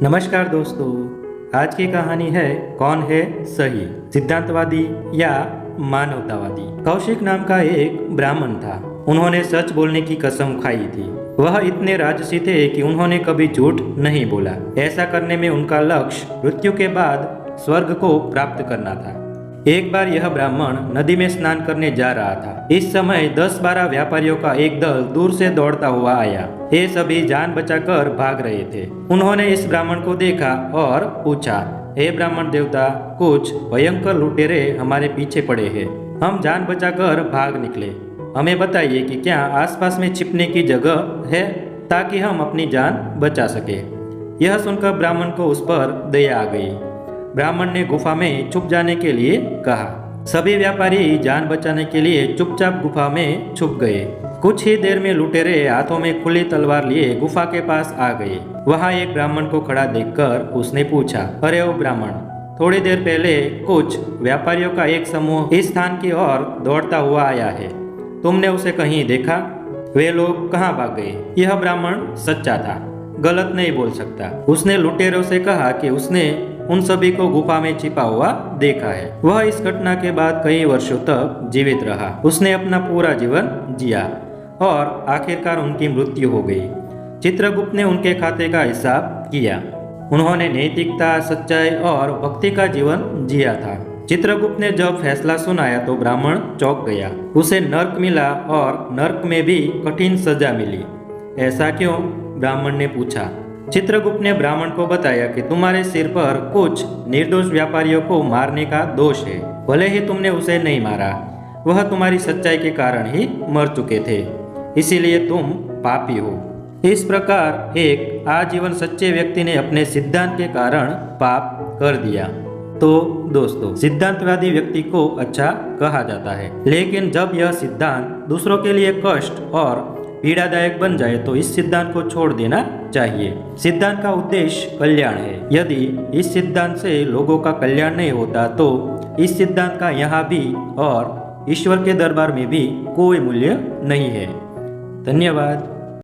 नमस्कार दोस्तों। आज की कहानी है कौन है सही, सिद्धांतवादी या मानवतावादी। कौशिक नाम का एक ब्राह्मण था। उन्होंने सच बोलने की कसम खाई थी। वह इतने राजसी थे कि उन्होंने कभी झूठ नहीं बोला। ऐसा करने में उनका लक्ष्य मृत्यु के बाद स्वर्ग को प्राप्त करना था। एक बार यह ब्राह्मण नदी में स्नान करने जा रहा था। इस समय 10-12 व्यापारियों का एक दल दूर से दौड़ता हुआ आया। ये सभी जान बचाकर भाग रहे थे। उन्होंने इस ब्राह्मण को देखा और पूछा, हे ब्राह्मण देवता, कुछ भयंकर लुटेरे हमारे पीछे पड़े हैं। हम जान बचाकर भाग निकले। हमें बताइए कि क्या आसपास में छिपने की जगह है ताकि हम अपनी जान बचा सके। यह सुनकर ब्राह्मण को उस पर दया आ गई। ब्राह्मण ने गुफा में छुप जाने के लिए कहा। सभी व्यापारी जान बचाने के लिए चुपचाप गुफा में छुप गए। कुछ ही देर में लुटेरे हाथों में खुली तलवार लिए गुफा के पास आ गए। वहां एक ब्राह्मण को खड़ा देखकर उसने पूछा, अरे ओ ब्राह्मण, थोड़ी देर पहले कुछ व्यापारियों का एक समूह इस स्थान की ओर दौड़ता हुआ आया है। तुमने उसे कहीं देखा? वे लोग कहाँ भाग गए? यह ब्राह्मण सच्चा था, गलत नहीं बोल सकता। उसने लुटेरों से कहा कि उसने उन सभी को गुफा में छिपा हुआ देखा है। वह इस घटना के बाद कई वर्षों तक जीवित रहा। उसने अपना पूरा जीवन जिया और आखिरकार उनकी मृत्यु हो गई। चित्रगुप्त ने उनके खाते का हिसाब किया। उन्होंने नैतिकता, सच्चाई और भक्ति का जीवन जिया था। चित्रगुप्त ने जब फैसला सुनाया तो ब्राह्मण चौंक गया। उसे नर्क मिला और नर्क में भी कठिन सजा मिली। ऐसा क्यों? ब्राह्मण ने पूछा। चित्रगुप्त ने ब्राह्मण को बताया कि तुम्हारे सिर पर कुछ निर्दोष व्यापारियों को मारने का दोष है। भले ही तुमने उसे नहीं मारा, वह तुम्हारी सच्चाई के कारण ही मर चुके थे, इसीलिए तुम पापी हो। इस प्रकार एक आजीवन सच्चे व्यक्ति ने अपने सिद्धांत के कारण पाप कर दिया। तो दोस्तों, सिद्धांतवादी व्यक्ति को अच्छा कहा जाता है, लेकिन जब यह सिद्धांत दूसरों के लिए कष्ट और पीड़ादायक बन जाए तो इस सिद्धांत को छोड़ देना चाहिए। सिद्धांत का उद्देश्य कल्याण है। यदि इस सिद्धांत से लोगों का कल्याण नहीं होता तो इस सिद्धांत का यहाँ भी और ईश्वर के दरबार में भी कोई मूल्य नहीं है। धन्यवाद।